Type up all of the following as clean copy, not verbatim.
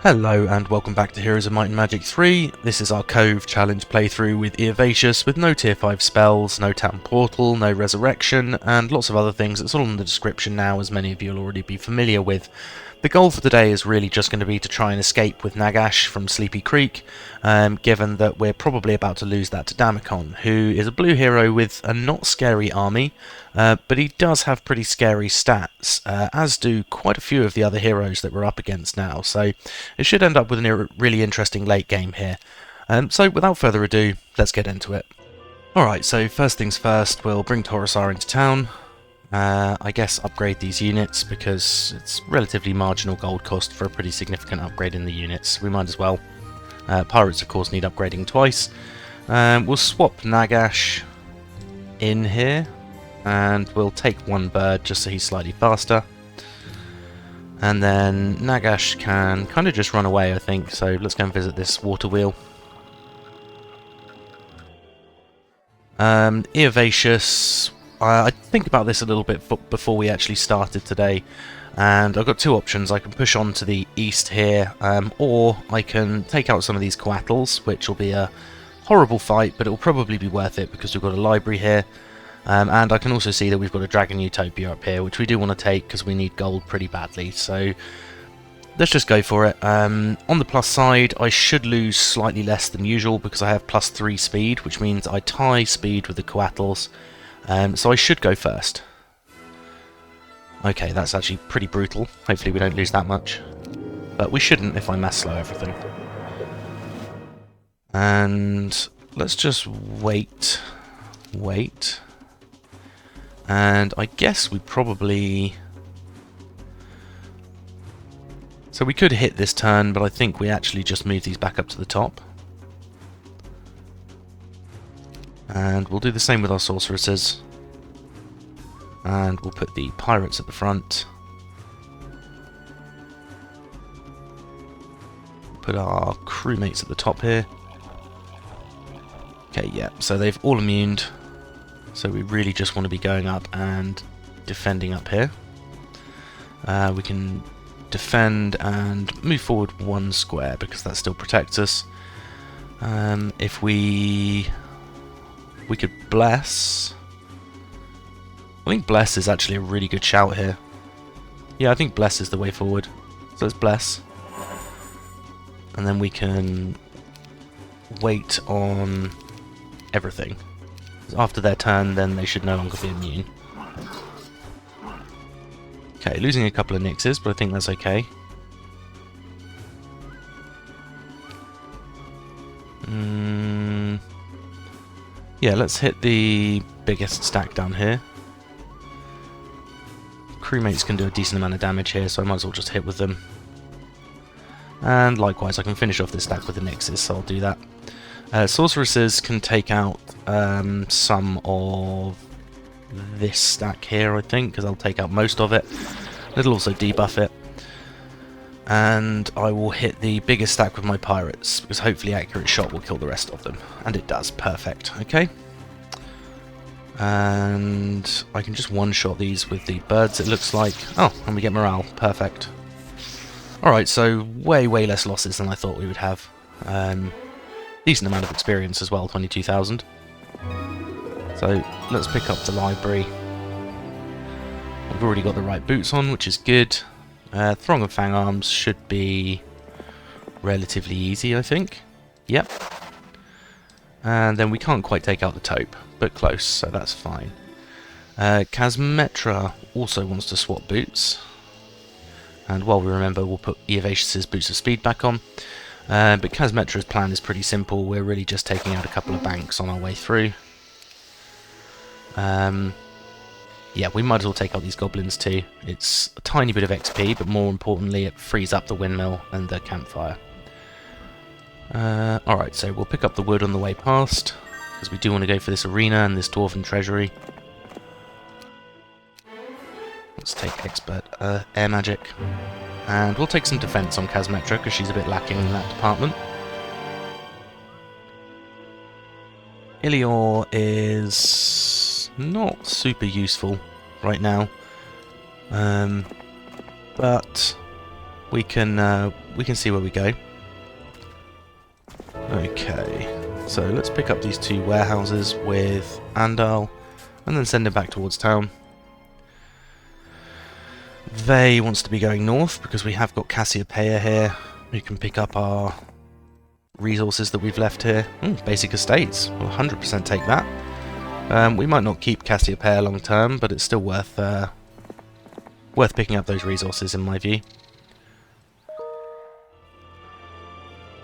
Hello and welcome back to Heroes of Might and Magic 3. This is our Cove Challenge playthrough with Eovacius with no tier 5 spells, no town portal, no resurrection, and lots of other things. It's all in the description now, as many of you will already be familiar with. The goal for today is really just going to be to try and escape with Nagash from Sleepy Creek, given that we're probably about to lose that to Damikon, who is a blue hero with a not scary army, but he does have pretty scary stats, as do quite a few of the other heroes that we're up against now, so it should end up with a really interesting late game here. So without further ado, let's get into it. Alright, so first things first, we'll bring Torosar into town. I guess upgrade these units because it's relatively marginal gold cost for a pretty significant upgrade in the units. We might as well. Pirates of course need upgrading twice. We'll swap Nagash in here and we'll take one bird just so he's slightly faster. And then Nagash can kind of just run away, I think, so let's go and visit this water wheel. Eovacius, I think about this a little bit before we actually started today, and I've got two options. I can push on to the east here, or I can take out some of these coatls, which will be a horrible fight, but it will probably be worth it because we've got a library here. And I can also see that we've got a Dragon Utopia up here, which we do want to take because we need gold pretty badly. So let's just go for it. On the plus side, I should lose slightly less than usual because I have +3 speed, which means I tie speed with the coatls. So I should go first. Okay, that's actually pretty brutal. Hopefully we don't lose that much. But we shouldn't if I mass slow everything. And let's just wait. And I guess we probably... So we could hit this turn, but I think we actually just move these back up to the top. And we'll do the same with our sorceresses. And we'll put the pirates at the front. Put our crewmates at the top here. Okay, yeah, so they've all immuned. So we really just want to be going up and defending up here. We can defend and move forward one square because that still protects us. If we could bless. I think bless is actually a really good shout here. Yeah, I think bless is the way forward. So let's bless. And then we can wait on everything. After their turn, then they should no longer be immune. Okay, losing a couple of nixes, but I think that's okay. Yeah, let's hit the biggest stack down here. Crewmates can do a decent amount of damage here, so I might as well just hit with them. And likewise, I can finish off this stack with the nixes, so I'll do that. Sorceresses can take out some of this stack here, I think, because I'll take out most of it. It'll also debuff it. And I will hit the biggest stack with my pirates, because hopefully accurate shot will kill the rest of them. And it does. Perfect. Okay. And I can just one-shot these with the birds, it looks like. Oh, and we get morale. Perfect. Alright, so way less losses than I thought we would have. Decent amount of experience as well, 22,000. So let's pick up the library. We've already got the right boots on, which is good. Throng of Fang Arms should be relatively easy, I think. Yep. And then we can't quite take out the taupe, but close, so that's fine. Kazmetra also wants to swap boots. And while we remember, we'll put Eovacius' Boots of Speed back on. But Kazmetra's plan is pretty simple. We're really just taking out a couple of banks on our way through. Yeah, we might as well take out these goblins too. It's a tiny bit of XP, but more importantly, it frees up the windmill and the campfire. Alright, so we'll pick up the wood on the way past, because we do want to go for this arena and this dwarven treasury. Let's take expert air magic. And we'll take some defense on Kazmetra, because she's a bit lacking in that department. Ilior is not super useful right now. But we can see where we go. Okay, so let's pick up these 2 warehouses with Andal, and then send him back towards town. Vey wants to be going north because we have got Cassiopeia here, who can pick up our resources that we've left here. Basic estates, we'll 100% take that. We might not keep Cassiopeia long term, but it's still worth picking up those resources in my view.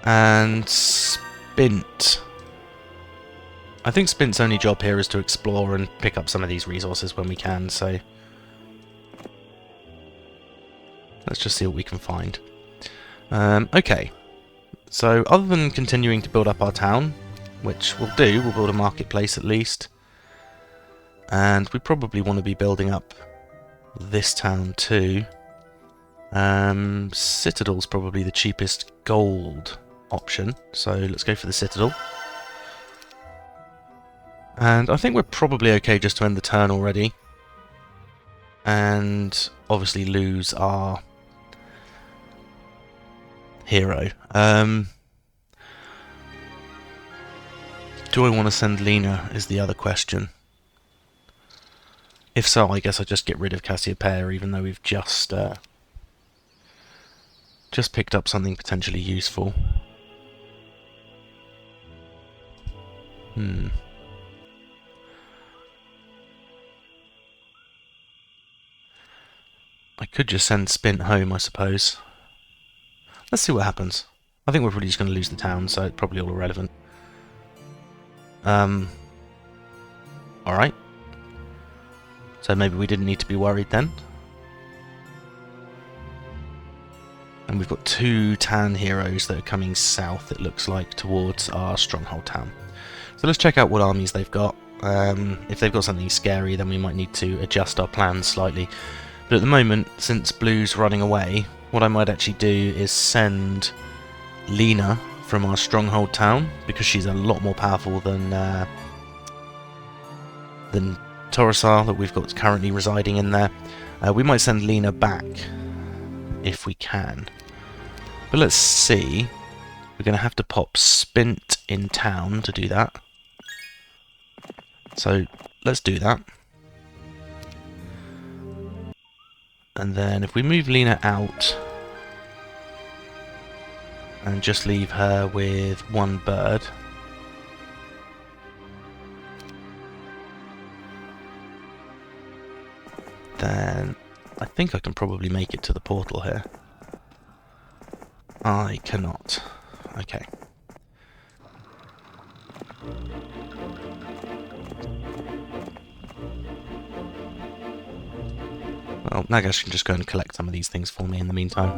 And Spint. I think Spint's only job here is to explore and pick up some of these resources when we can, so let's just see what we can find. Okay, so other than continuing to build up our town, which we'll do, we'll build a marketplace at least, and we probably want to be building up this town too. Citadel's probably the cheapest gold option, so let's go for the Citadel. And I think we're probably okay just to end the turn already, and obviously lose our hero. Do I want to send Lena is the other question. If so, I guess I just get rid of Cassiopeia, even though we've just picked up something potentially useful. I could just send Spint home, I suppose. Let's see what happens. I think we're probably just going to lose the town, so it's probably all irrelevant. Alright. So maybe we didn't need to be worried then. And we've got 2 Tan heroes that are coming south, it looks like, towards our stronghold town. So let's check out what armies they've got. If they've got something scary, then we might need to adjust our plans slightly. But at the moment, since Blue's running away, what I might actually do is send Lena from our stronghold town, because she's a lot more powerful than Torosar that we've got currently residing in there. We might send Lena back if we can. But let's see. We're going to have to pop Spint in town to do that. So let's do that. And then if we move Lena out and just leave her with 1 bird, then I think I can probably make it to the portal here. I cannot. Okay. Well, Nagash can just go and collect some of these things for me in the meantime.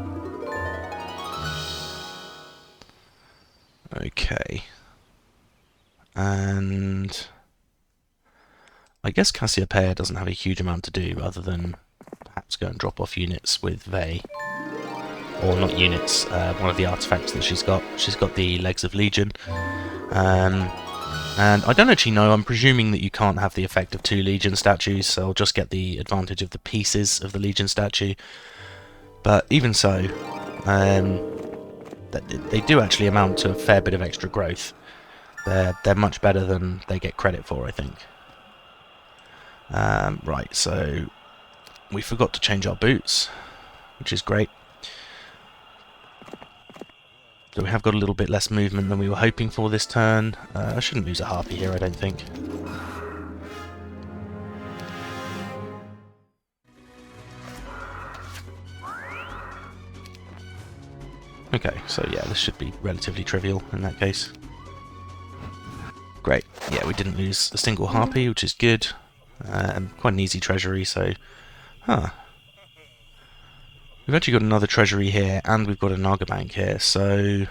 Okay. And I guess Cassiopeia doesn't have a huge amount to do other than perhaps go and drop off units with Vey. Or not units, one of the artifacts that she's got. She's got the Legs of Legion. And I don't actually know, I'm presuming that you can't have the effect of 2 Legion statues, so I'll just get the advantage of the pieces of the Legion statue. But even so, they do actually amount to a fair bit of extra growth. They're much better than they get credit for, I think. Right, so we forgot to change our boots, which is great. So we have got a little bit less movement than we were hoping for this turn. I shouldn't lose a harpy here, I don't think. Okay, so yeah, this should be relatively trivial in that case. Great. Yeah, we didn't lose a single harpy, which is good. Quite an easy treasury, so... Huh. We've actually got another treasury here, and we've got a Naga bank here, so...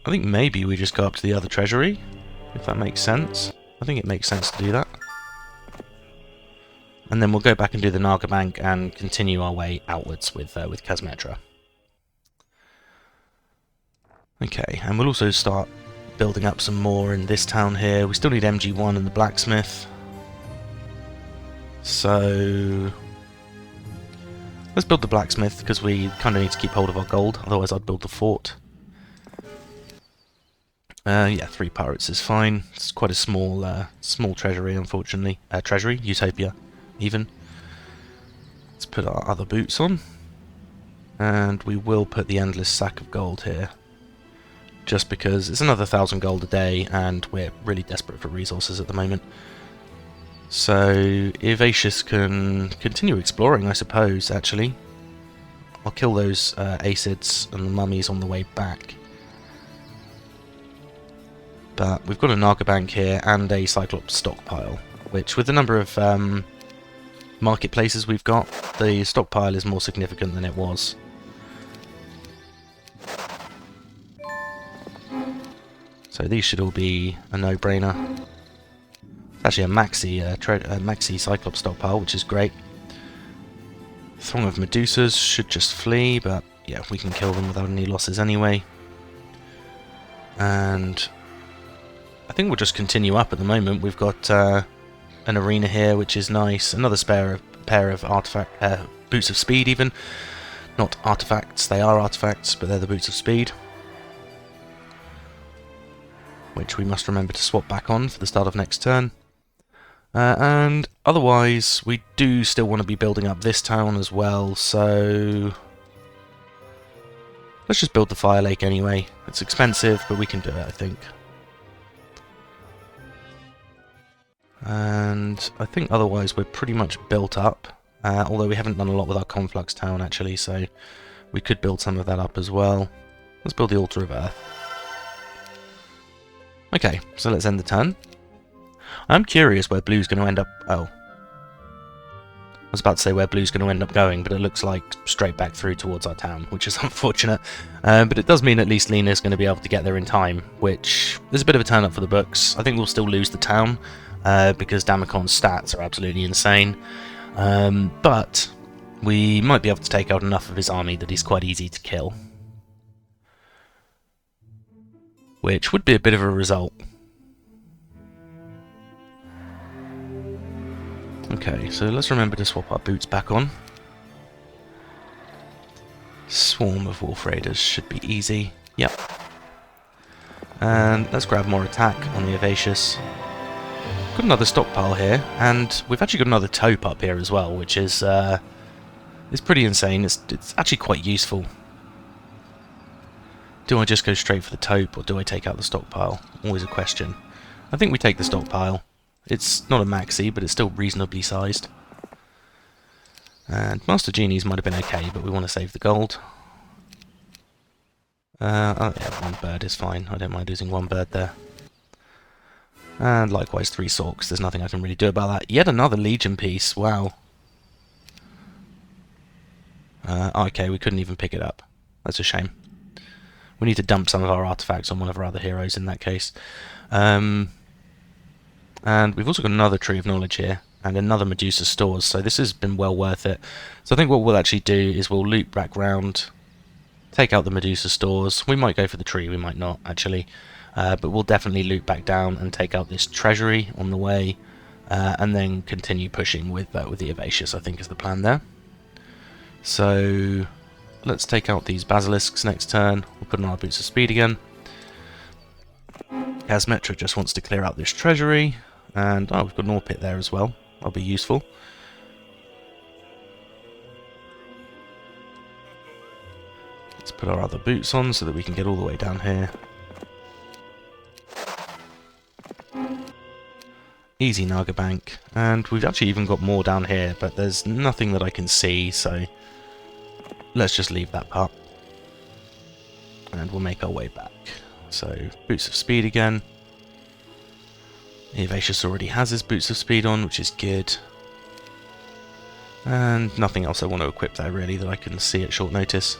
I think maybe we just go up to the other treasury, if that makes sense. I think it makes sense to do that. And then we'll go back and do the Naga bank and continue our way outwards with Kazmetra. Okay, and we'll also start building up some more in this town here. We still need MG1 and the blacksmith. So Let's build the blacksmith, because we kind of need to keep hold of our gold, otherwise I'd build the fort. Yeah, 3 pirates is fine. It's quite a small treasury, unfortunately. Treasury? Utopia, even. Let's put our other boots on. And we will put the endless sack of gold here. Just because it's another 1,000 gold a day, and we're really desperate for resources at the moment. So, Eovacius can continue exploring, I suppose, actually. I'll kill those acids and the mummies on the way back. But we've got a Naga bank here and a Cyclops stockpile, which with the number of marketplaces we've got, the stockpile is more significant than it was. So these should all be a no-brainer. It's actually a maxi Cyclops stockpile, which is great. Throng of Medusas should just flee, but yeah, we can kill them without any losses anyway. And I think we'll just continue up at the moment. We've got an arena here, which is nice. Another pair of boots of speed, even. Not artifacts, they are artifacts, but they're the boots of speed. Which we must remember to swap back on for the start of next turn. And otherwise, we do still want to be building up this town as well, so let's just build the Fire Lake anyway. It's expensive, but we can do it, I think. And I think otherwise we're pretty much built up, although we haven't done a lot with our Conflux town actually, so we could build some of that up as well. Let's build the Altar of Earth. Okay, so let's end the turn. I'm curious where blue's going to end up... Oh. I was about to say where blue's going to end up going, but it looks like straight back through towards our town, which is unfortunate. But it does mean at least Lena's going to be able to get there in time, which is a bit of a turn up for the books. I think we'll still lose the town, because Damacon's stats are absolutely insane. But we might be able to take out enough of his army that he's quite easy to kill. Which would be a bit of a result. Okay, so let's remember to swap our boots back on. Swarm of Wolf Raiders should be easy. Yep. And let's grab more attack on the Eovacius. Got another stockpile here, and we've actually got another taupe up here as well, which is pretty insane. It's actually quite useful. Do I just go straight for the taupe, or do I take out the stockpile? Always a question. I think we take the stockpile. It's not a maxi, but it's still reasonably sized. And Master Genies might have been okay, but we want to save the gold. Oh yeah, 1 bird is fine. I don't mind losing 1 bird there. And likewise 3 sorks. There's nothing I can really do about that. Yet another Legion piece. Wow. Okay, we couldn't even pick it up. That's a shame. We need to dump some of our artifacts on one of our other heroes in that case. And we've also got another Tree of Knowledge here, and another Medusa Stores, so this has been well worth it. So I think what we'll actually do is we'll loop back round, take out the Medusa Stores. We might go for the tree, we might not, actually. But we'll definitely loop back down and take out this treasury on the way, and then continue pushing with the Eovacius, I think is the plan there. So let's take out these basilisks next turn. We'll put on our boots of speed again. Casmetra just wants to clear out this treasury, and oh, we've got an ore pit there as well. That'll be useful. Let's put our other boots on so that we can get all the way down here. Easy Naga Bank, and we've actually even got more down here, but there's nothing that I can see, so let's just leave that part. And we'll make our way back. So, Boots of Speed again. Eovacius already has his Boots of Speed on, which is good. And nothing else I want to equip there really that I can see at short notice.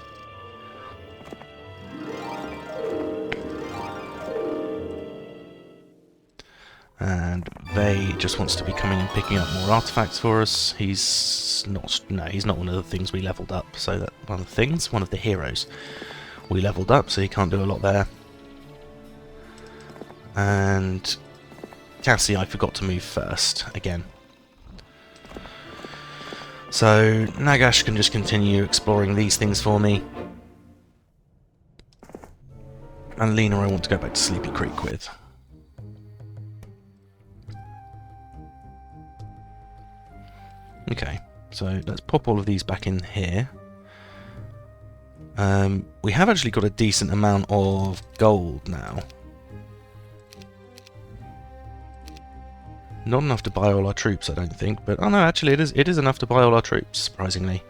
And Vey just wants to be coming and picking up more artifacts for us. He's not one of the things we leveled up, so that one of the heroes we leveled up, so he can't do a lot there. And Cassie, I forgot to move first again. So Nagash can just continue exploring these things for me. And Lena I want to go back to Sleepy Creek with. Okay, so let's pop all of these back in here. We have actually got a decent amount of gold now. Not enough to buy all our troops, I don't think, but oh no, actually it is enough to buy all our troops, surprisingly.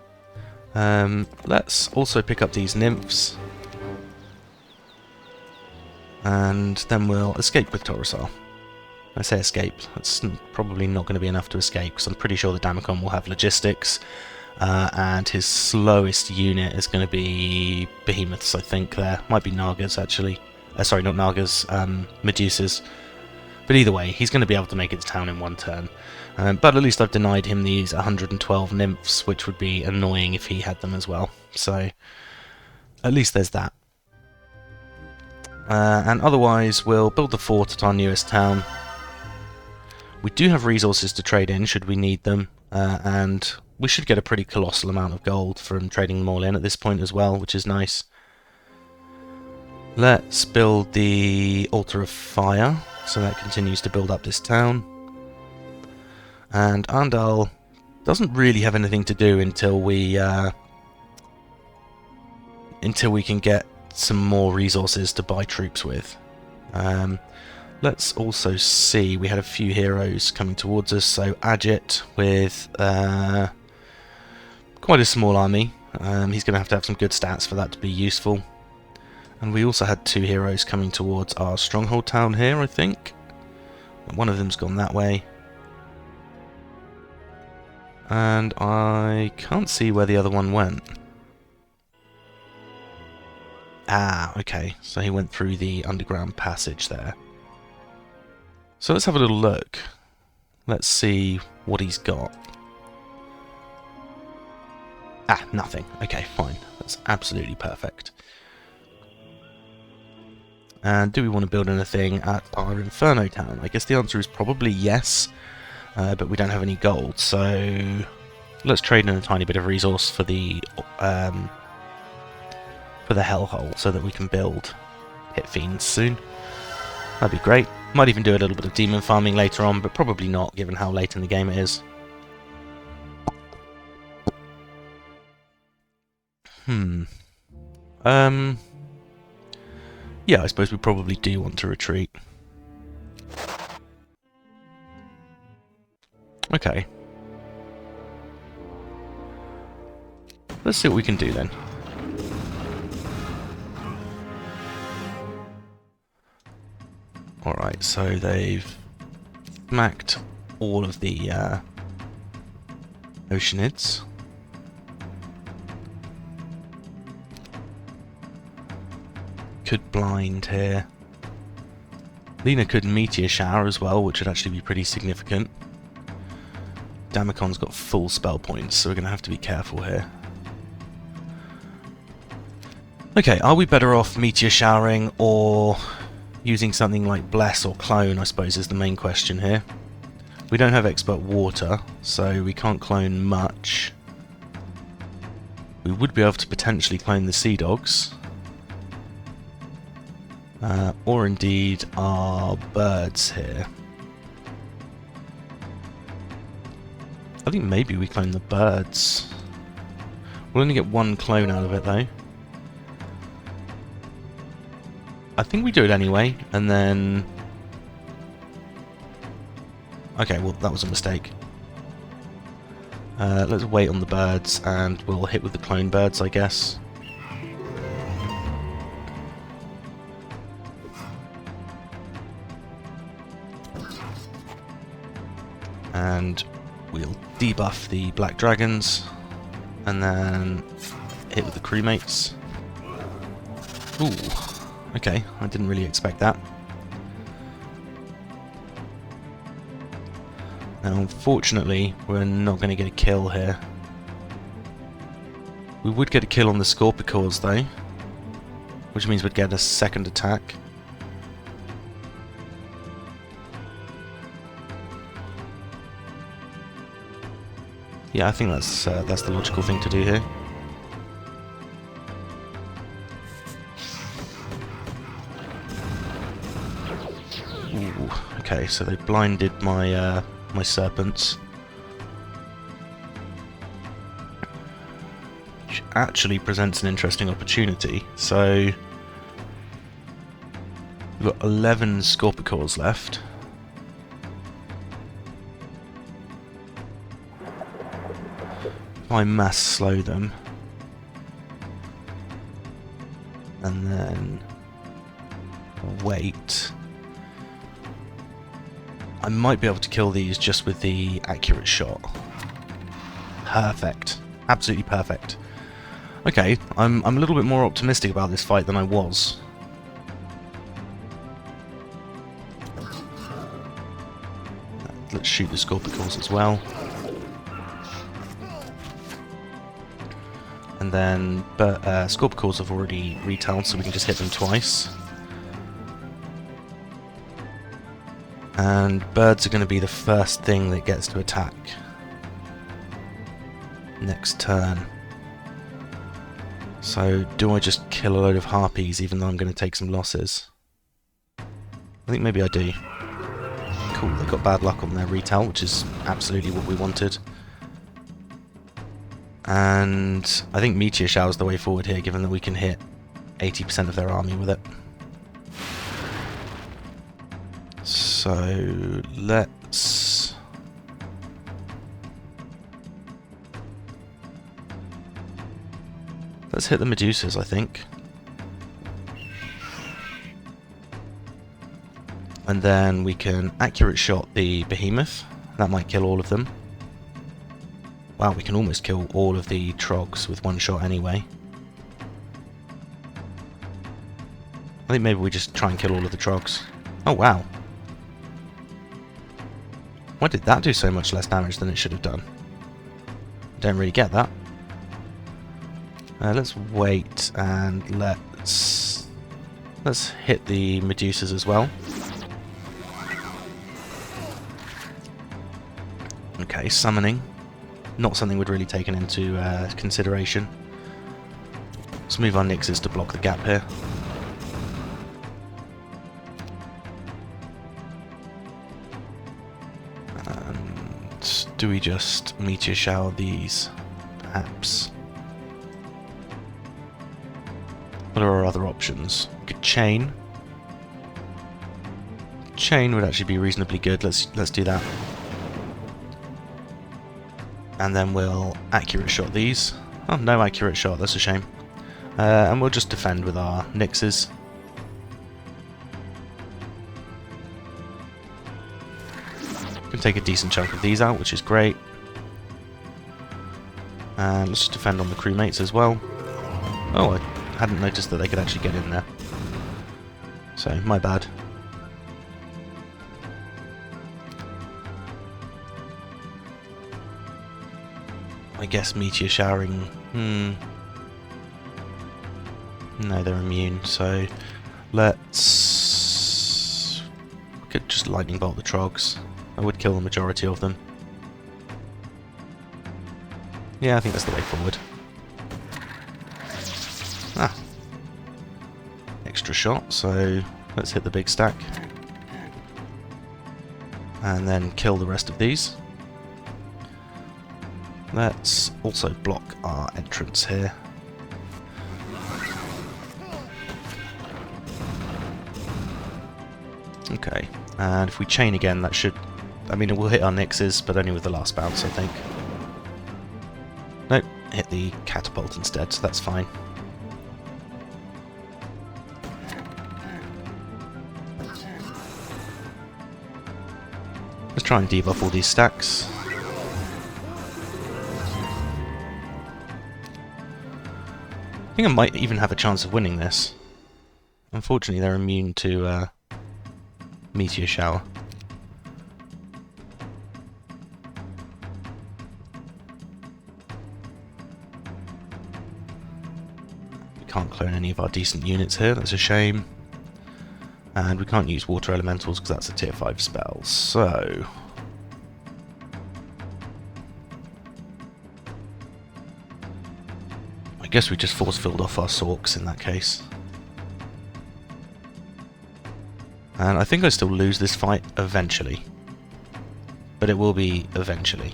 Let's also pick up these nymphs. And then we'll escape with Torosar. I say escape, that's probably not going to be enough to escape, because I'm pretty sure the Damacon will have logistics, and his slowest unit is going to be Behemoths, I think, there. Might be Nagas, actually. Sorry, not Nagas, Medusas. But either way, he's going to be able to make it to town in one turn. But at least I've denied him these 112 nymphs, which would be annoying if he had them as well. So, at least there's that. And otherwise, we'll build the fort at our newest town. We do have resources to trade in, should we need them. And we should get a pretty colossal amount of gold from trading them all in at this point as well, which is nice. Let's build the Altar of Fire. So that continues to build up this town. And Arndal doesn't really have anything to do until we can get some more resources to buy troops with. Let's also see, we had a few heroes coming towards us, so Ajit with quite a small army. He's going to have some good stats for that to be useful. And we also had 2 heroes coming towards our stronghold town here, I think. One of them's gone that way. And I can't see where the other one went. Ah, okay. So he went through the underground passage there. So let's have a little look. Let's see what he's got. Ah, nothing. Okay, fine. That's absolutely perfect. And do we want to build anything at our Inferno town? I guess the answer is probably yes, but we don't have any gold, so let's trade in a tiny bit of resource for the Hellhole so that we can build Pit Fiends soon. That'd be great. Might even do a little bit of demon farming later on, but probably not, given how late in the game it is. Yeah, I suppose we probably do want to retreat. Okay. Let's see what we can do then. Alright, so they've smacked all of the Oceanids. Could blind here. Lena could Meteor Shower as well, which would actually be pretty significant. Damacon's got full spell points, so we're going to have to be careful here. Okay, are we better off Meteor Showering or using something like Bless or Clone, I suppose, is the main question here. We don't have Expert Water, so we can't clone much. We would be able to potentially clone the Sea Dogs. Or indeed our birds here. I think maybe we clone the birds. We'll only get 1 clone out of it though. I think we do it anyway, and then... Okay, well that was a mistake. Let's wait on the birds and we'll hit with the clone birds, I guess. And we'll debuff the black dragons and then hit with the crewmates. Ooh, okay, I didn't really expect that. Now unfortunately we're not going to get a kill here. We would get a kill on the Scorpicors though, which means we'd get a second attack. Yeah, I think that's the logical thing to do here. Ooh, okay, so they blinded my my serpents, which actually presents an interesting opportunity. So we've got 11 Scorpicores left. If I mass slow them, and then wait, I might be able to kill these just with the accurate shot. Perfect. Absolutely perfect. Okay, I'm a little bit more optimistic about this fight than I was. Let's shoot the Scorpicores as well. And then, but Scorpicores have already retailed, so we can just hit them twice. And birds are going to be the first thing that gets to attack next turn. So, do I just kill a load of harpies even though I'm going to take some losses? I think maybe I do. Cool, they got bad luck on their retail, which is absolutely what we wanted. And I think Meteor Shower's the way forward here, given that we can hit 80% of their army with it. So let's hit the Medusas, I think. And then we can accurate shot the Behemoth. That might kill all of them. Wow, we can almost kill all of the Trogs with one shot anyway. I think maybe we just try and kill all of the Trogs. Oh wow. Why did that do so much less damage than it should have done? I don't really get that. Let's wait and let's hit the Medusas as well. Okay, summoning. Not something we'd really taken into consideration. Let's move our Nixes to block the gap here. And do we just Meteor Shower these? Perhaps. What are our other options? We could chain. Chain would actually be reasonably good. Let's do that. And then we'll accurate shot these. Oh, no accurate shot, that's a shame. And we'll just defend with our Nixes. Can take a decent chunk of these out, which is great. And let's just defend on the crewmates as well. Oh, I hadn't noticed that they could actually get in there. So, my bad. I guess Meteor Showering... No, they're immune, so let's... We could just Lightning Bolt the Trogs. I would kill the majority of them. Yeah, I think that's the way forward. Ah. Extra shot, so let's hit the big stack. And then kill the rest of these. Let's also block our entrance here. Okay, and if we chain again, that should... I mean, it will hit our Nixes, but only with the last bounce, I think. Nope, hit the catapult instead, so that's fine. Let's try and debuff all these stacks. I think I might even have a chance of winning this. Unfortunately, they're immune to Meteor Shower. We can't clone any of our decent units here, that's a shame. And we can't use Water Elementals because that's a tier 5 spell, so... I guess we just force-filled off our Sorks in that case. And I think I still lose this fight eventually. But it will be eventually.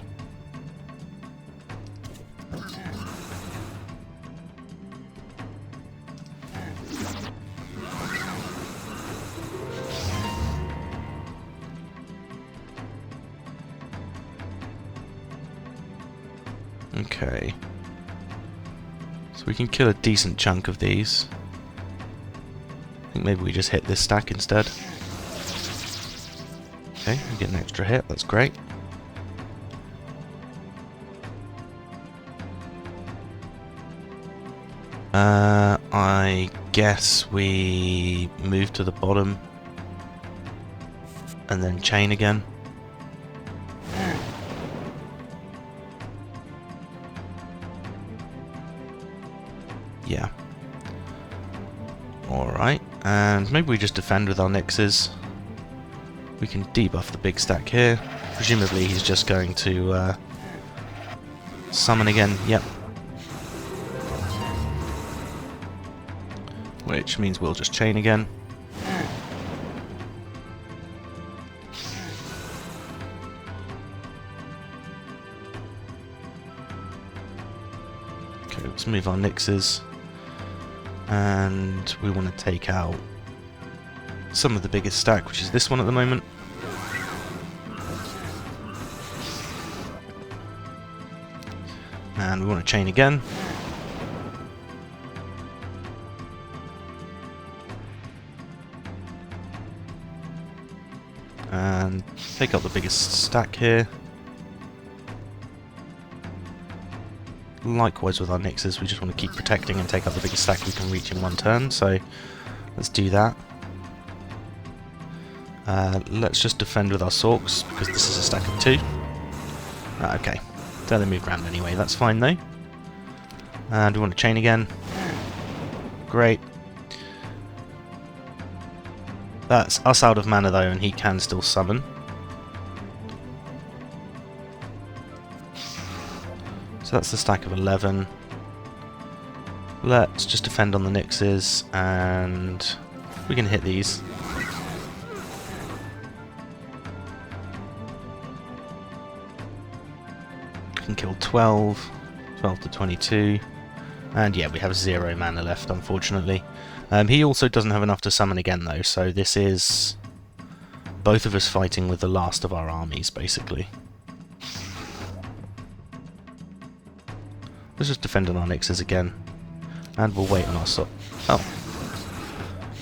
Okay. So we can kill a decent chunk of these. I think maybe we just hit this stack instead. Okay, we get an extra hit, that's great. I guess we move to the bottom and then chain again. Yeah. Alright, and maybe we just defend with our Nixes. We can debuff the big stack here. Presumably he's just going to summon again. Yep. Which means we'll just chain again. Okay, let's move our Nixes. And we want to take out some of the biggest stack, which is this one at the moment. And we want to chain again. And take out the biggest stack here. Likewise with our Nixes, we just want to keep protecting and take out the biggest stack we can reach in one turn, so let's do that. Let's just defend with our Sorks, because this is a stack of 2. Okay, so they move around anyway, that's fine though. And we want to chain again. Great. That's us out of mana though, and he can still summon. So that's the stack of 11. Let's just defend on the Nixes, and we can hit these. We can kill 12, 12 to 22, and yeah, we have 0 mana left, unfortunately. He also doesn't have enough to summon again though, so this is both of us fighting with the last of our armies, basically. Let's just defend on our Nixes again, and we'll wait on our Oh,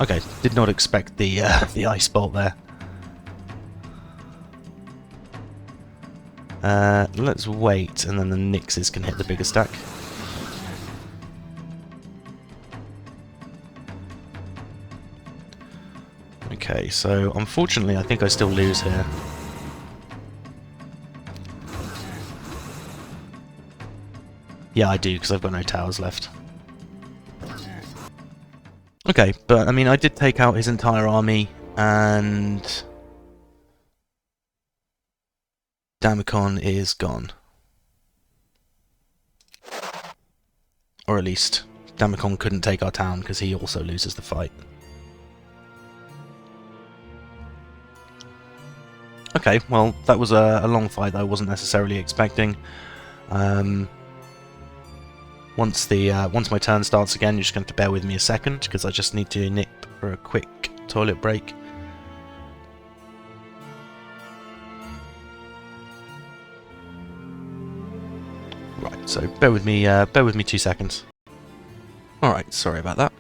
okay. Did not expect the ice bolt there. Let's wait, and then the Nixes can hit the bigger stack. Okay, so unfortunately, I think I still lose here. Yeah, I do, because I've got no towers left. Okay, but I mean, I did take out his entire army, and Damacon is gone. Or at least, Damacon couldn't take our town, because he also loses the fight. Okay, well, that was a long fight that I wasn't necessarily expecting. Once my turn starts again, you're just going to bear with me a second, because I just need to nip for a quick toilet break. Right, so bear with me 2 seconds. Alright, sorry about that.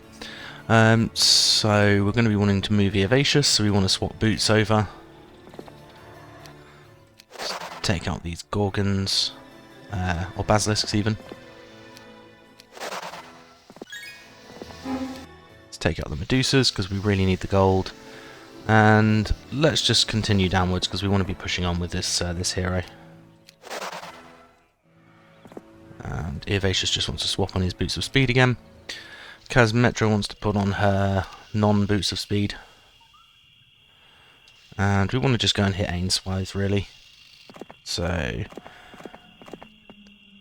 So we're going to be wanting to move Eovacius, so we want to swap boots over. Take out these Gorgons, or Basilisks even. Let's take out the Medusas, because we really need the gold. And let's just continue downwards, because we want to be pushing on with this this hero. And Eovacius just wants to swap on his boots of speed again. Kazmetra wants to put on her non-boots of speed. And we want to just go and hit Ainswithe, really. So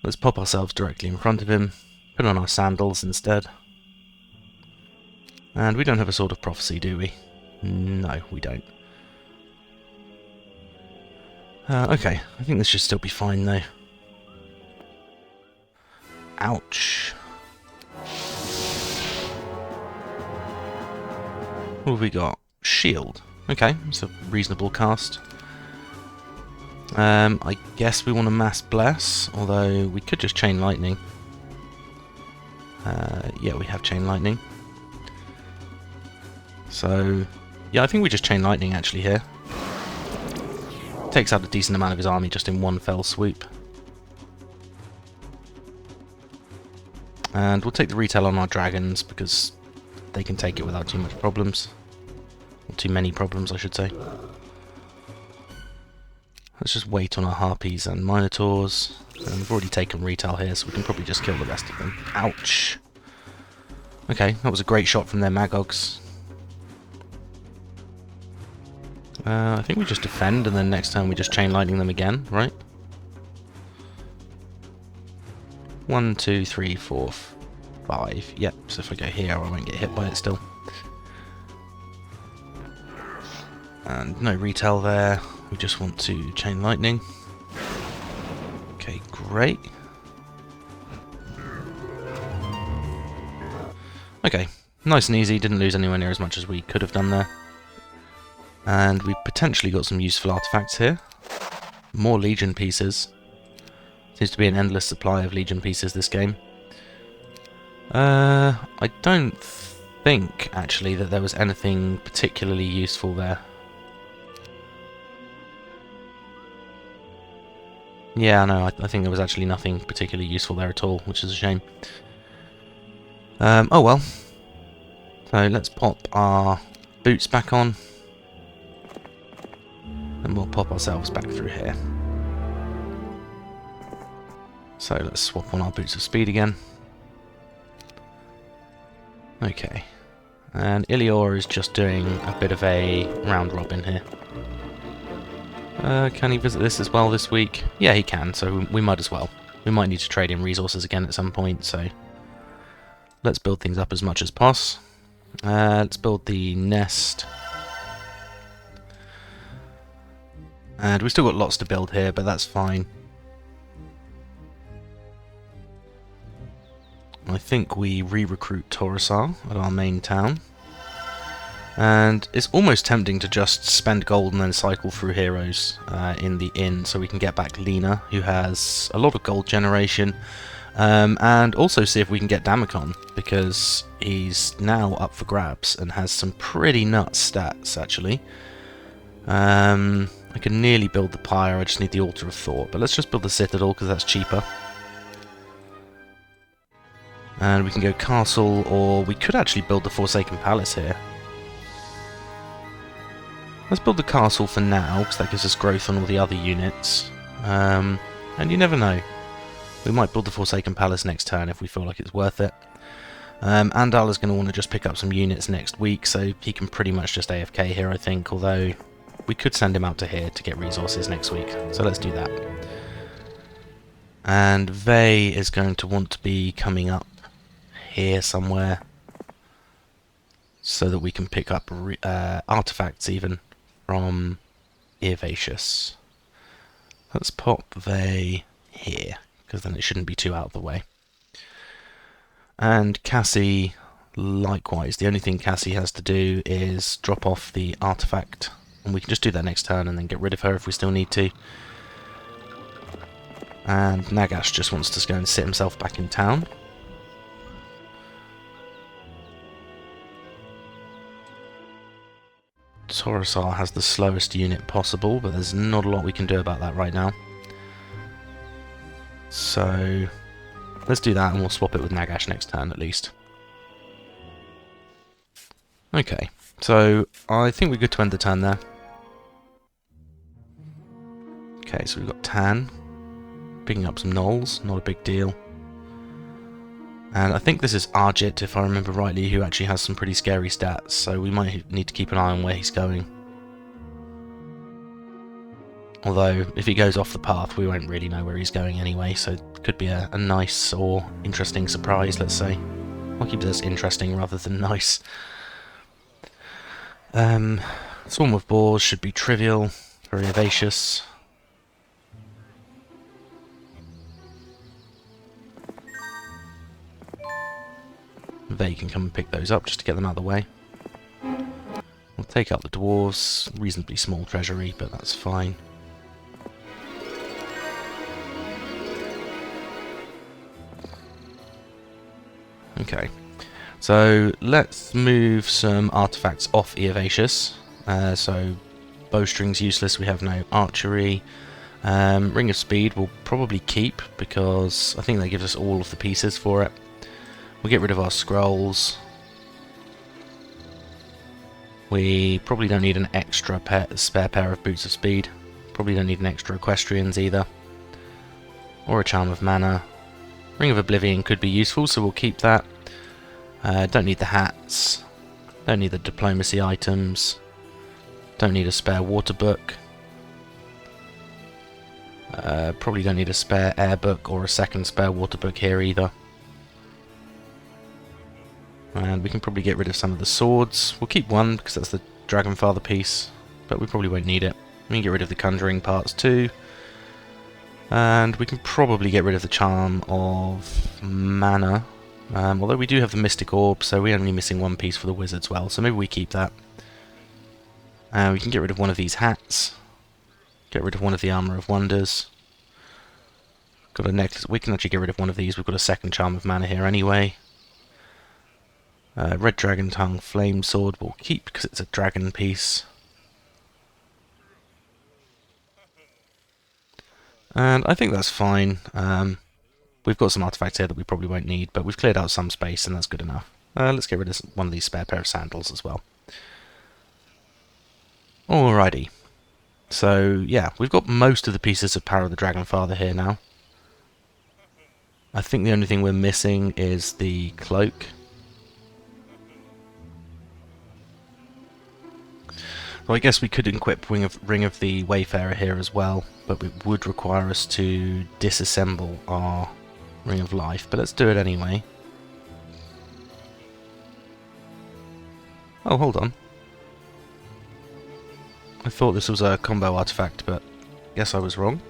let's pop ourselves directly in front of him, Put on our sandals instead. And we don't have a Sword of Prophecy, do we? No, we don't. Okay, I think this should still be fine though. Ouch. What have we got? Shield. Okay, it's a reasonable cast. I guess we want to Mass Bless, although we could just Chain Lightning. Yeah, we have Chain Lightning. So, yeah, I think we just Chain Lightning actually here. Takes out a decent amount of his army just in one fell swoop. And we'll take the retail on our dragons because they can take it without too much problems. Or too many problems, I should say. Let's just wait on our harpies and minotaurs. And we've already taken retail here, so we can probably just kill the rest of them. Ouch! Okay, that was a great shot from their Magogs. I think we just defend, and then next time we just Chain Lightning them again, right? 1, 2, 3, 4, 5. Yep, so if I go here, I won't get hit by it still. And no retail there. We just want to Chain Lightning. Okay, great. Okay, nice and easy. Didn't lose anywhere near as much as we could have done there. And we potentially got some useful artifacts here. More Legion pieces. Seems to be an endless supply of Legion pieces this game. I don't think, actually, that there was anything particularly useful there. Yeah, no, I think there was actually nothing particularly useful there at all, which is a shame. Oh well. So let's pop our boots back on. And we'll pop ourselves back through here. So let's swap on our boots of speed again. Okay. And Ilior is just doing a bit of a round robin here. Can he visit this as well this week? Yeah, he can, so we might as well. We might need to trade in resources again at some point, so let's build things up as much as possible. Let's build the nest. And we've still got lots to build here, but that's fine. I think we re-recruit Torosar at our main town. And it's almost tempting to just spend gold and then cycle through heroes in the inn so we can get back Lena, who has a lot of gold generation, and also see if we can get Damacon, because he's now up for grabs and has some pretty nuts stats, actually. I can nearly build the Pyre, I just need the Altar of Thought, but let's just build the Citadel because that's cheaper. And we can go Castle, or we could actually build the Forsaken Palace here. Let's build the Castle for now, because that gives us growth on all the other units. And you never know. We might build the Forsaken Palace next turn if we feel like it's worth it. Andal is going to want to just pick up some units next week, so he can pretty much just AFK here, I think, although we could send him out to here to get resources next week. So let's do that. And Vey is going to want to be coming up here somewhere so that we can pick up artifacts even from Eovacius. Let's pop Vey here, because then it shouldn't be too out of the way. And Cassie, likewise. The only thing Cassie has to do is drop off the artifact, and we can just do that next turn and then get rid of her if we still need to. And Nagash just wants to go and sit himself back in town. Torosar has the slowest unit possible, but there's not a lot we can do about that right now. So let's do that, and we'll swap it with Nagash next turn at least. Okay, so I think we're good to end the turn there. Okay, so we've got Tan picking up some gnolls, not a big deal. And I think this is Arjit, if I remember rightly, who actually has some pretty scary stats, so we might need to keep an eye on where he's going. Although, if he goes off the path, we won't really know where he's going anyway, so it could be a nice or interesting surprise, let's say. I'll keep this interesting rather than nice. Swarm of boars should be trivial for Eovacius. They can come and pick those up just to get them out of the way. We'll take out the dwarves. Reasonably small treasury, but that's fine. Okay, so let's move some artifacts off Eovacius. So bowstring's useless, we have no archery. Ring of Speed we'll probably keep because I think that gives us all of the pieces for it. We'll get rid of our scrolls. We probably don't need an extra spare pair of Boots of Speed. Probably don't need an extra Equestrians either. Or a Charm of Mana. Ring of Oblivion could be useful, so we'll keep that. Don't need the hats. Don't need the diplomacy items. Don't need a spare water book. Probably don't need a spare air book or a second spare water book here either. And we can probably get rid of some of the swords. We'll keep one because that's the Dragonfather piece, but we probably won't need it. We can get rid of the conjuring parts too. And we can probably get rid of the Charm of Mana. Although we do have the Mystic Orb, so we're only missing one piece for the wizard as well, so maybe we keep that. We can get rid of one of these hats. Get rid of one of the Armour of Wonders. Got a necklace. We can actually get rid of one of these. We've got a second Charm of Mana here anyway. Red Dragon Tongue Flame Sword we'll keep because it's a dragon piece. And I think that's fine. We've got some artifacts here that we probably won't need, but we've cleared out some space and that's good enough. Let's get rid of one of these spare pair of sandals as well. Alrighty. So, yeah, we've got most of the pieces of Power of the Dragonfather here now. I think the only thing we're missing is the cloak. So I guess we could equip Ring of the Wayfarer here as well, but it would require us to disassemble our Ring of Life, but let's do it anyway. Oh, hold on. I thought this was a combo artifact, but guess I was wrong.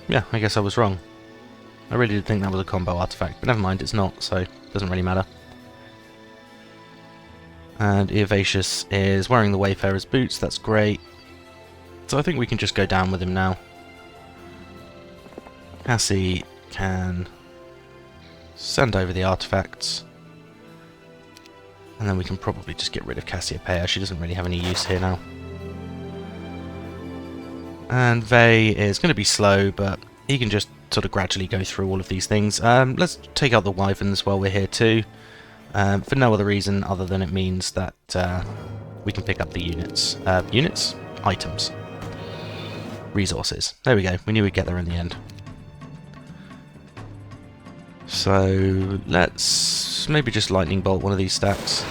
Yeah, I guess I was wrong. I really did think that was a combo artifact, but never mind, it's not, so it doesn't really matter. And Eovacius is wearing the Wayfarer's boots, that's great. So I think we can just go down with him now. Cassie can send over the artifacts. And then we can probably just get rid of Cassiopeia, she doesn't really have any use here now. And Vey is going to be slow, but he can just sort of gradually go through all of these things. Let's take out the wyverns while we're here too. For no other reason other than it means that we can pick up the units. Items. Resources. There we go. We knew we'd get there in the end. So let's maybe just lightning bolt one of these stacks.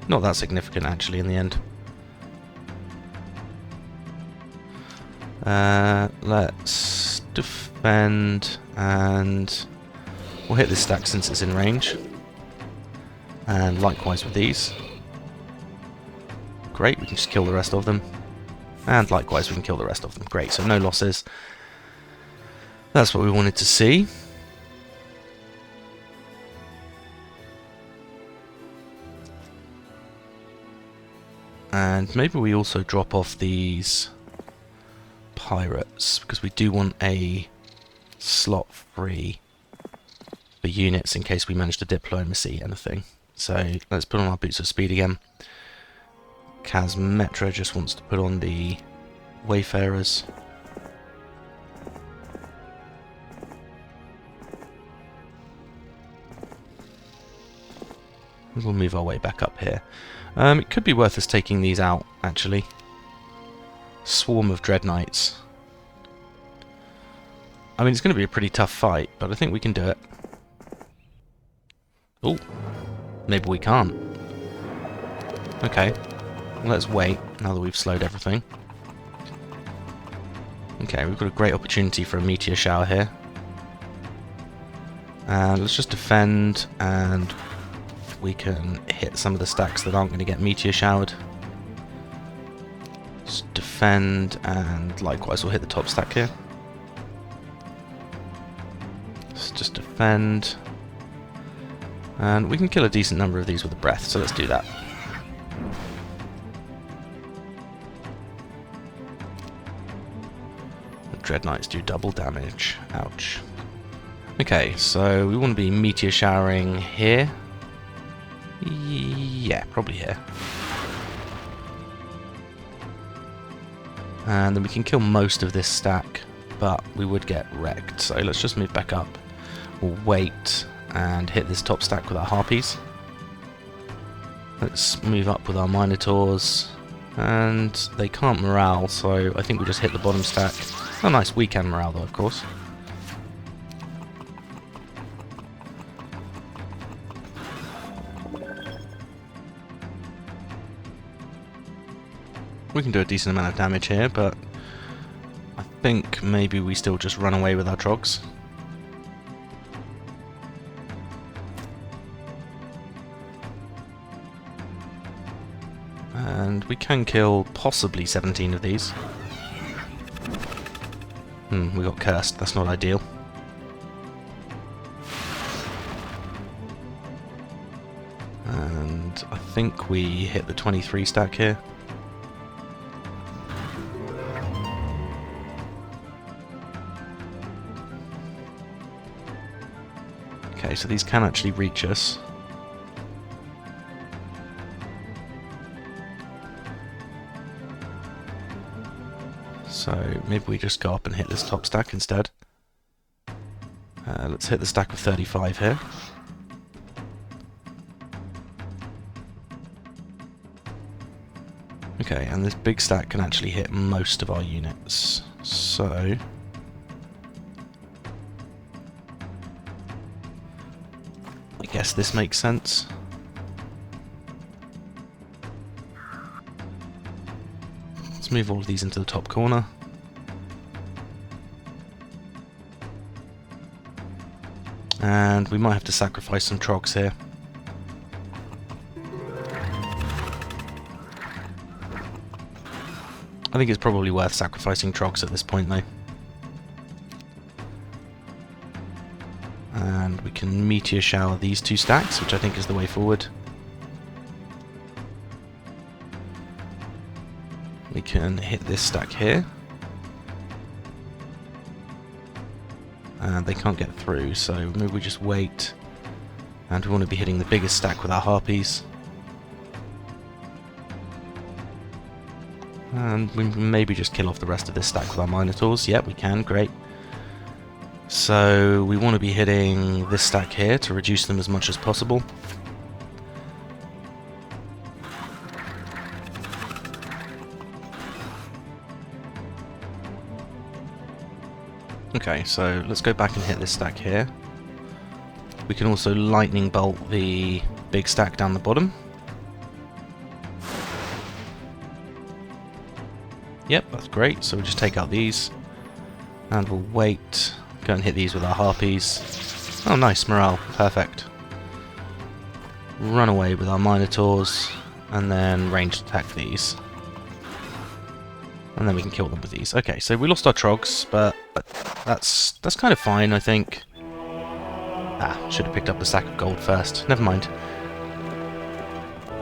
Not that significant actually in the end. Let's defend, and we'll hit this stack since it's in range. And likewise with these. Great, we can just kill the rest of them. And likewise we can kill the rest of them. Great, so no losses. That's what we wanted to see. And maybe we also drop off these pirates, because we do want a slot free for units in case we manage to diplomacy anything. So let's put on our Boots of Speed again. Kazmetra just wants to put on the Wayfarers. We'll move our way back up here. It could be worth us taking these out, actually. Swarm of Dread Knights. I mean, it's going to be a pretty tough fight, but I think we can do it. Oh, maybe we can't. Okay, let's wait now that we've slowed everything. Okay, we've got a great opportunity for a meteor shower here. And let's just defend, and we can hit some of the stacks that aren't going to get meteor showered. Just defend, and likewise we'll hit the top stack here. Let's just defend. And we can kill a decent number of these with a breath, so let's do that. The Dread Knights do double damage. Ouch. Okay, so we want to be meteor showering here. Yeah, probably here. And then we can kill most of this stack, but we would get wrecked. So let's just move back up. We'll wait and hit this top stack with our harpies. Let's move up with our minotaurs. And they can't morale, so I think we just hit the bottom stack. Oh nice, we can morale though, of course. We can do a decent amount of damage here, but I think maybe we still just run away with our trogs. And we can kill possibly 17 of these. We got cursed, that's not ideal. And I think we hit the 23 stack here. Okay, so these can actually reach us. So maybe we just go up and hit this top stack instead. Let's hit the stack of 35 here. Okay, and this big stack can actually hit most of our units. So I guess this makes sense. Let's move all of these into the top corner. And we might have to sacrifice some trogs here. I think it's probably worth sacrificing trogs at this point though. And we can meteor shower these two stacks, which I think is the way forward. We can hit this stack here. And they can't get through, so maybe we just wait. And we want to be hitting the biggest stack with our harpies. And we can maybe just kill off the rest of this stack with our minotaurs. Yep, we can, great. So we want to be hitting this stack here to reduce them as much as possible. Okay, so let's go back and hit this stack here. We can also lightning bolt the big stack down the bottom. Yep, that's great. So we'll just take out these. And we'll wait. Go and hit these with our harpies. Oh, nice, morale. Perfect. Run away with our minotaurs. And then ranged attack these. And then we can kill them with these. Okay, so we lost our trogs, but that's kind of fine, I think. Ah, should have picked up the stack of gold first. Never mind.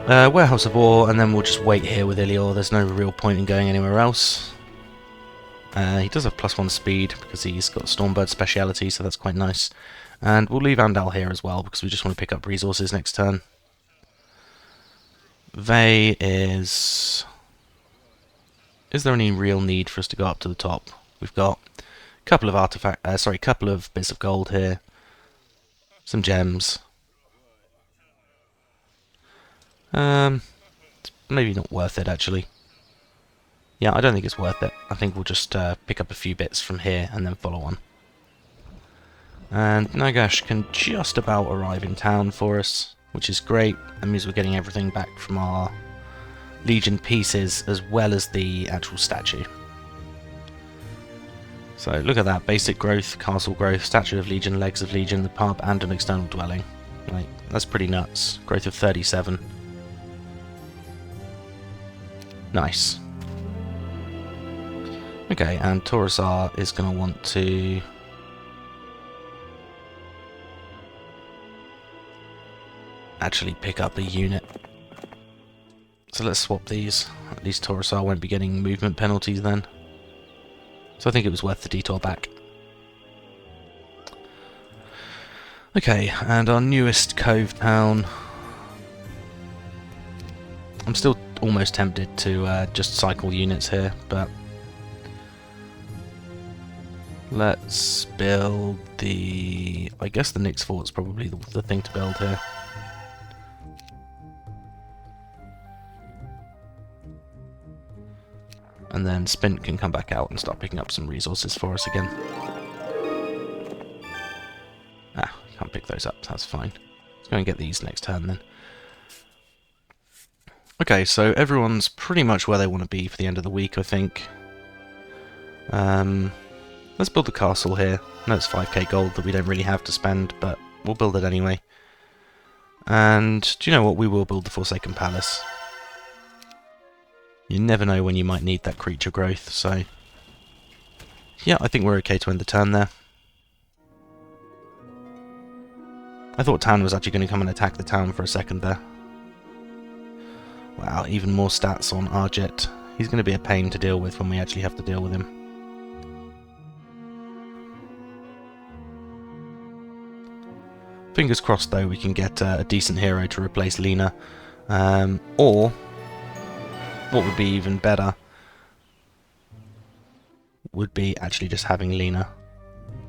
Warehouse of Ore, and then we'll just wait here with Ilior. There's no real point in going anywhere else. He does have +1 speed, because he's got Stormbird speciality, so that's quite nice. And we'll leave Andal here as well, because we just want to pick up resources next turn. Vey is... Is there any real need for us to go up to the top? We've got a couple of couple of bits of gold here. Some gems. It's maybe not worth it, actually. Yeah, I don't think it's worth it. I think we'll just pick up a few bits from here and then follow on. And Nagash can just about arrive in town for us, which is great. That means we're getting everything back from our Legion pieces as well as the actual statue. So look at that, basic growth, castle growth, statue of Legion, legs of Legion, the pub and an external dwelling. Like, that's pretty nuts. Growth of 37. Nice. Okay, and Taurusar is going to want to... actually pick up a unit. So let's swap these. At least Taurusar won't be getting movement penalties then. So I think it was worth the detour back. Okay, and our newest cove town. I'm still almost tempted to just cycle units here, but let's build the... I guess the Nyx Fort's probably the thing to build here. And then Spint can come back out and start picking up some resources for us again. Ah, can't pick those up, that's fine. Let's go and get these next turn then. Okay, so everyone's pretty much where they want to be for the end of the week, I think. Let's build the castle here. I know it's 5k gold that we don't really have to spend, but we'll build it anyway. And do you know what? We will build the Forsaken Palace. You never know when you might need that creature growth, so... yeah, I think we're okay to end the turn there. I thought Tan was actually going to come and attack the town for a second there. Wow, even more stats on Arjet. He's going to be a pain to deal with when we actually have to deal with him. Fingers crossed, though, we can get a decent hero to replace Lena. Or, what would be even better, would be actually just having Lena.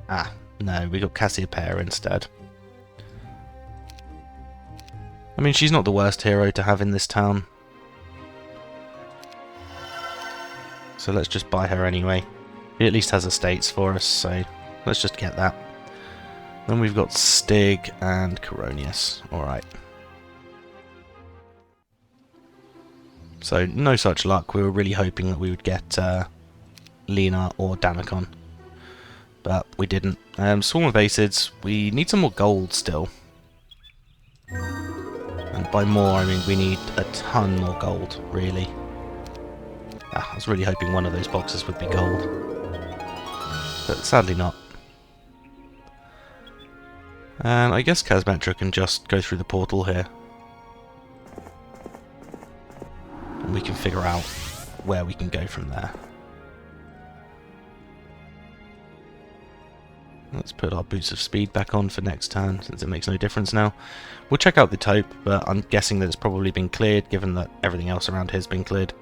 Ah, no, we got Cassiopeia instead. I mean, she's not the worst hero to have in this town. So let's just buy her anyway. He at least has estates for us, so let's just get that. Then we've got Stig and Coronius. Alright. So, no such luck. We were really hoping that we would get Lena or Damacon. But we didn't. Swarm of Acids. We need some more gold still. And by more, I mean we need a ton more gold, really. I was really hoping one of those boxes would be gold. But sadly not. And I guess Kazmetra can just go through the portal here. And we can figure out where we can go from there. Let's put our Boots of Speed back on for next turn, since it makes no difference now. We'll check out the taupe, but I'm guessing that it's probably been cleared, given that everything else around here has been cleared.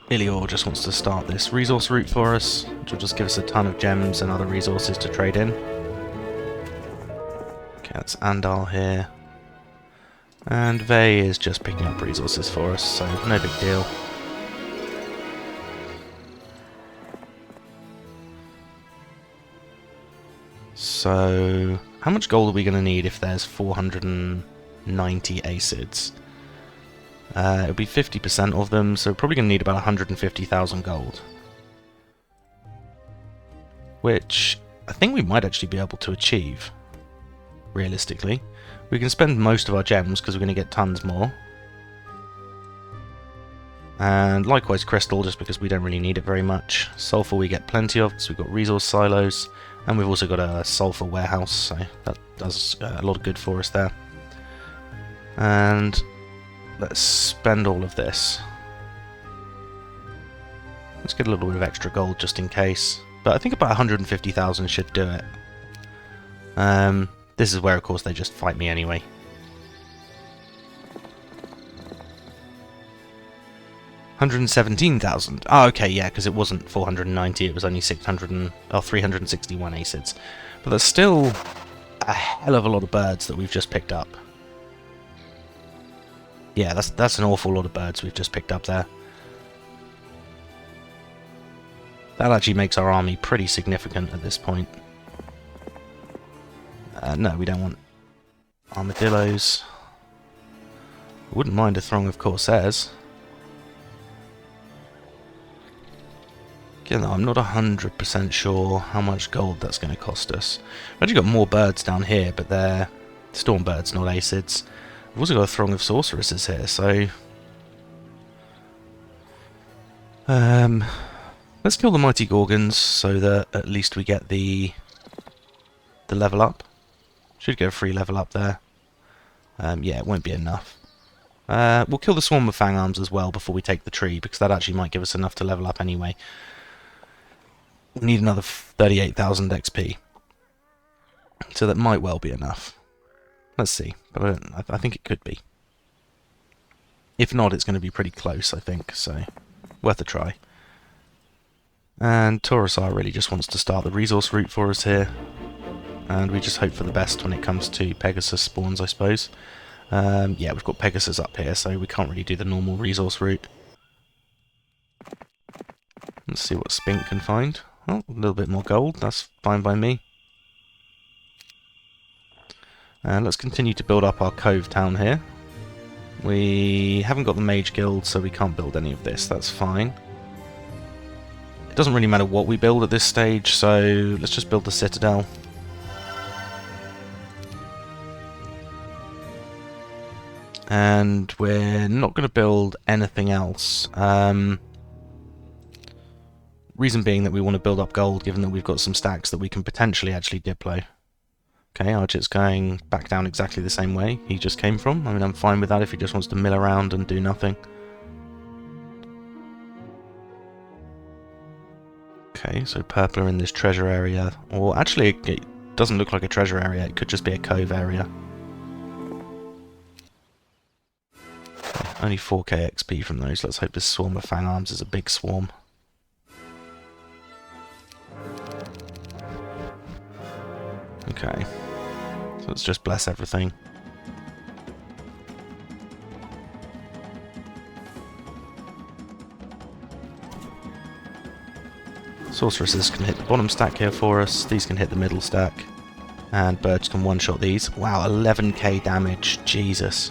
Ilior just wants to start this resource route for us, which will just give us a ton of gems and other resources to trade in. Okay, that's Andal here. And Vey is just picking up resources for us, so no big deal. So, how much gold are we going to need if there's 490 acids? It'll be 50% of them, so we're probably going to need about 150,000 gold. Which I think we might actually be able to achieve, realistically. We can spend most of our gems because we're going to get tons more. And likewise Crystal, just because we don't really need it very much. Sulfur we get plenty of because we've got resource silos. And we've also got a sulfur warehouse, so that does a lot of good for us there. And let's spend all of this. Let's get a little bit of extra gold just in case. But I think about 150,000 should do it. This is where, of course, they just fight me anyway. 117,000. Oh, okay, yeah, because it wasn't 490, it was only 361 acids. But that's still a hell of a lot of birds that we've just picked up. Yeah, that's an awful lot of birds we've just picked up there. That actually makes our army pretty significant at this point. No, we don't want armadillos. Wouldn't mind a throng of corsairs. Again, I'm not 100% sure how much gold that's going to cost us. We've actually got more birds down here, but they're storm birds, not acids. We've also got a throng of sorceresses here, so let's kill the mighty gorgons so that at least we get the level up. Should get a free level up there. Yeah, it won't be enough. We'll kill the swarm of fang arms as well before we take the tree, because that actually might give us enough to level up anyway. We need another 38,000 XP. So that might well be enough. Let's see, but I think it could be. If not, it's going to be pretty close, I think, so worth a try. And Taurusar really just wants to start the resource route for us here. And we just hope for the best when it comes to Pegasus spawns, I suppose. Yeah, we've got Pegasus up here, so we can't really do the normal resource route. Let's see what Spink can find. Oh, a little bit more gold, that's fine by me. And let's continue to build up our cove town here. We haven't got the mage guild, so we can't build any of this, that's fine. It doesn't really matter what we build at this stage, so let's just build the citadel. And we're not going to build anything else. Reason being that we want to build up gold, given that we've got some stacks that we can potentially actually diplo. Okay, Archit's going back down exactly the same way he just came from. I mean, I'm fine with that if he just wants to mill around and do nothing. Okay, so purple are in this treasure area. Or actually, it doesn't look like a treasure area, it could just be a cove area. Okay, only 4k XP from those. Let's hope this swarm of fang arms is a big swarm. Okay, so let's just bless everything. Sorceresses can hit the bottom stack here for us, these can hit the middle stack, and birds can one-shot these. Wow, 11k damage, Jesus.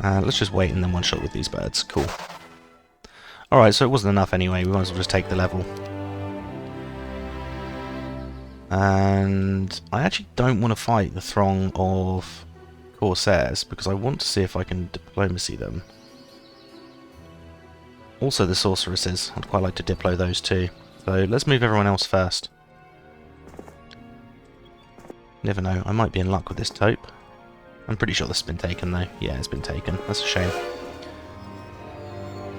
Let's just wait and then one-shot with these birds, cool. Alright, so it wasn't enough anyway, we might as well just take the level. And I actually don't want to fight the throng of corsairs, because I want to see if I can diplomacy them. Also the sorceresses, I'd quite like to diplo those too. So let's move everyone else first. Never know, I might be in luck with this taupe. I'm pretty sure this has been taken though. Yeah, it's been taken. That's a shame.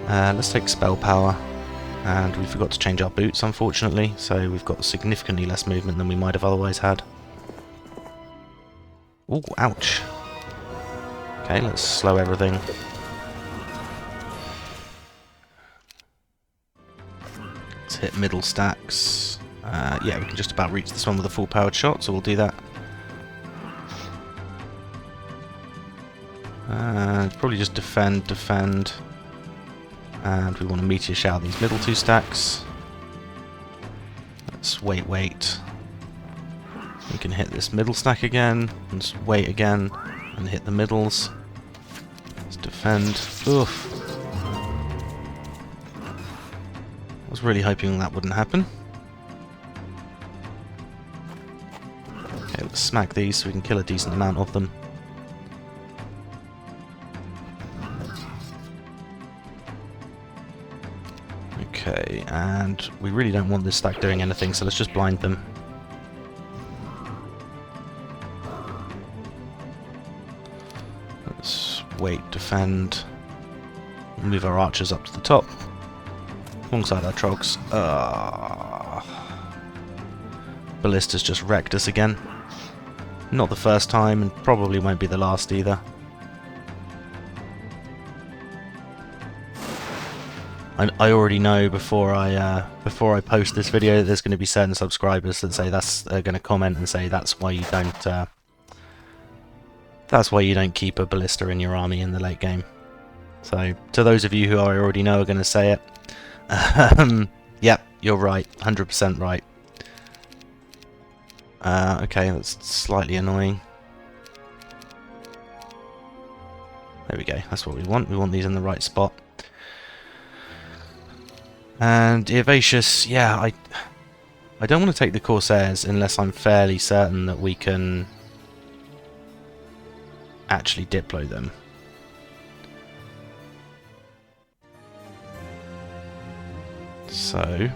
Let's take spell power. And we forgot to change our boots, unfortunately, so we've got significantly less movement than we might have otherwise had. Ooh, ouch. Okay, let's slow everything. Let's hit middle stacks. Yeah, we can just about reach this one with a full powered shot, so we'll do that. Probably just defend. And we want to meteor shower these middle two stacks. Let's wait. We can hit this middle stack again, and just wait again, and hit the middles. Let's defend. Oof. I was really hoping that wouldn't happen. Okay, let's smack these so we can kill a decent amount of them. Okay, and we really don't want this stack doing anything, so let's just blind them. Let's wait, defend, move our archers up to the top, alongside our trogs. Ballista's just wrecked us again. Not the first time, and probably won't be the last either. I already know before I post this video, there's going to be certain subscribers that say going to comment and say that's why you don't keep a ballista in your army in the late game. So to those of you who I already know are going to say it, yep, you're right, 100% right. Okay, that's slightly annoying. There we go, that's what we want. We want these in the right spot. And Eovacius, yeah, I don't want to take the Corsairs unless I'm fairly certain that we can actually diplo them. So,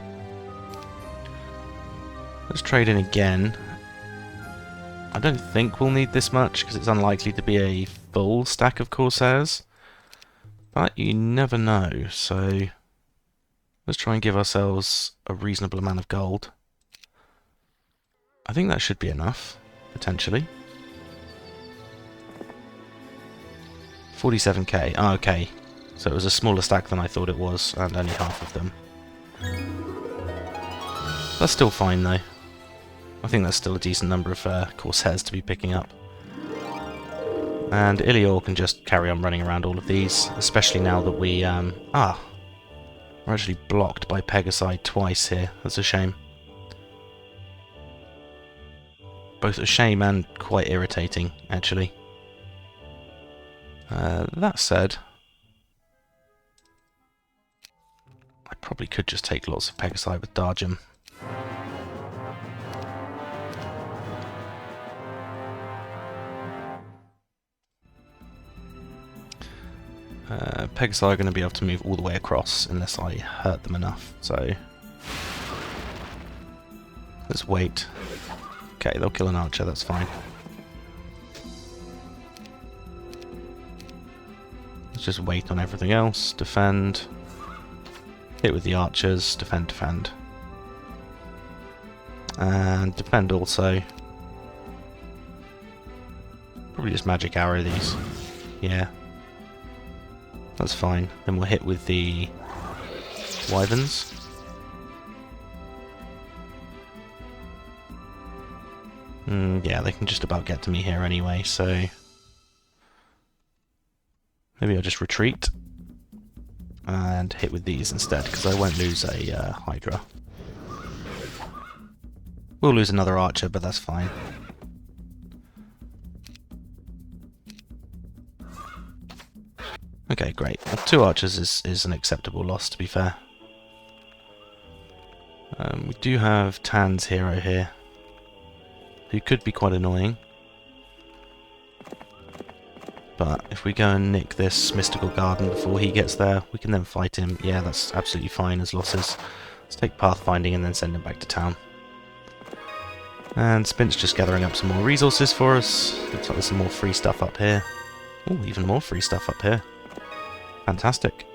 let's trade in again. I don't think we'll need this much because it's unlikely to be a full stack of Corsairs. But you never know, so let's try and give ourselves a reasonable amount of gold. I think that should be enough, potentially. 47k. Oh, okay. So it was a smaller stack than I thought it was, and only half of them. That's still fine, though. I think that's still a decent number of Corsairs to be picking up. And Ilior can just carry on running around all of these, especially now that we... we're actually blocked by Pegasi twice here. That's a shame. Both a shame and quite irritating, actually. That said, I probably could just take lots of Pegasi with Darjum. Pegasi are going to be able to move all the way across unless I hurt them enough, so let's wait. Okay, they'll kill an archer, that's fine. Let's just wait on everything else. Defend. Hit with the archers. Defend, defend. And defend also. Probably just magic arrow these. Yeah. That's fine. Then we'll hit with the wyverns. Yeah, they can just about get to me here anyway, so maybe I'll just retreat and hit with these instead, because I won't lose a Hydra. We'll lose another archer, but that's fine. Okay, great. Well, 2 archers is an acceptable loss, to be fair. We do have Tan's hero here, who could be quite annoying. But if we go and nick this mystical garden before he gets there, we can then fight him. Yeah, that's absolutely fine as losses. Let's take pathfinding and then send him back to town. And Spint's just gathering up some more resources for us. Looks like there's some more free stuff up here. Oh, even more free stuff up here. Fantastic.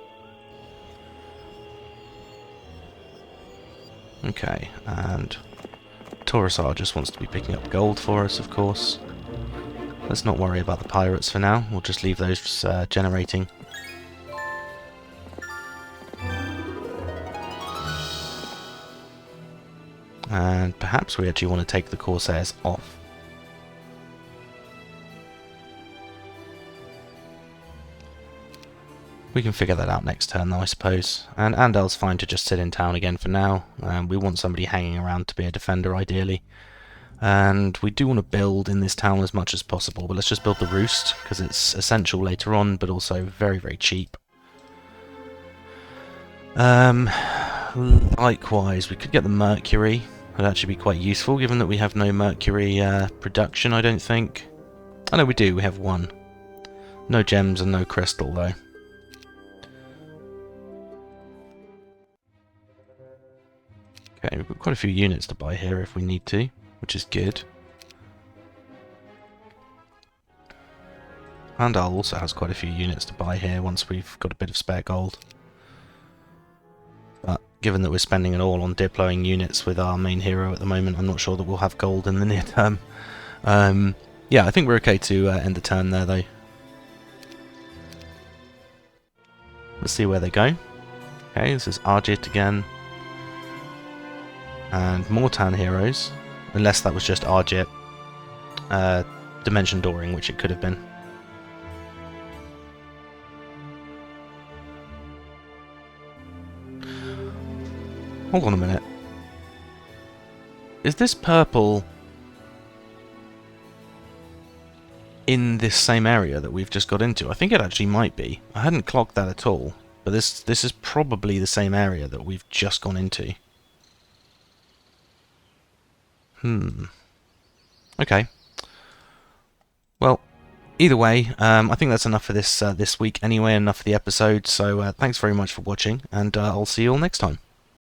Okay, and Taurusar just wants to be picking up gold for us, of course. Let's not worry about the pirates for now. We'll just leave those generating. And perhaps we actually want to take the Corsairs off. We can figure that out next turn though, I suppose. And Andel's fine to just sit in town again for now. We want somebody hanging around to be a defender, ideally. And we do want to build in this town as much as possible, but let's just build the roost, because it's essential later on, but also very, very cheap. Likewise, we could get the mercury. That'd actually be quite useful, given that we have no mercury production, I don't think. Oh no, we do, we have 1. No gems and no crystal, though. Okay, we've got quite a few units to buy here if we need to, which is good. Andal also has quite a few units to buy here once we've got a bit of spare gold. But given that we're spending it all on diploing units with our main hero at the moment, I'm not sure that we'll have gold in the near term. Yeah, I think we're okay to end the turn there though. Let's see where they go. Okay, this is Argit again. And more Tan heroes, unless that was just Argit Dimension Dooring, which it could have been. Hold on a minute. Is this purple in this same area that we've just got into. I think it actually might be. I hadn't clocked that at all, but this is probably the same area that we've just gone into. Okay. Well, either way, I think that's enough for this week anyway, enough for the episode, so thanks very much for watching, and I'll see you all next time.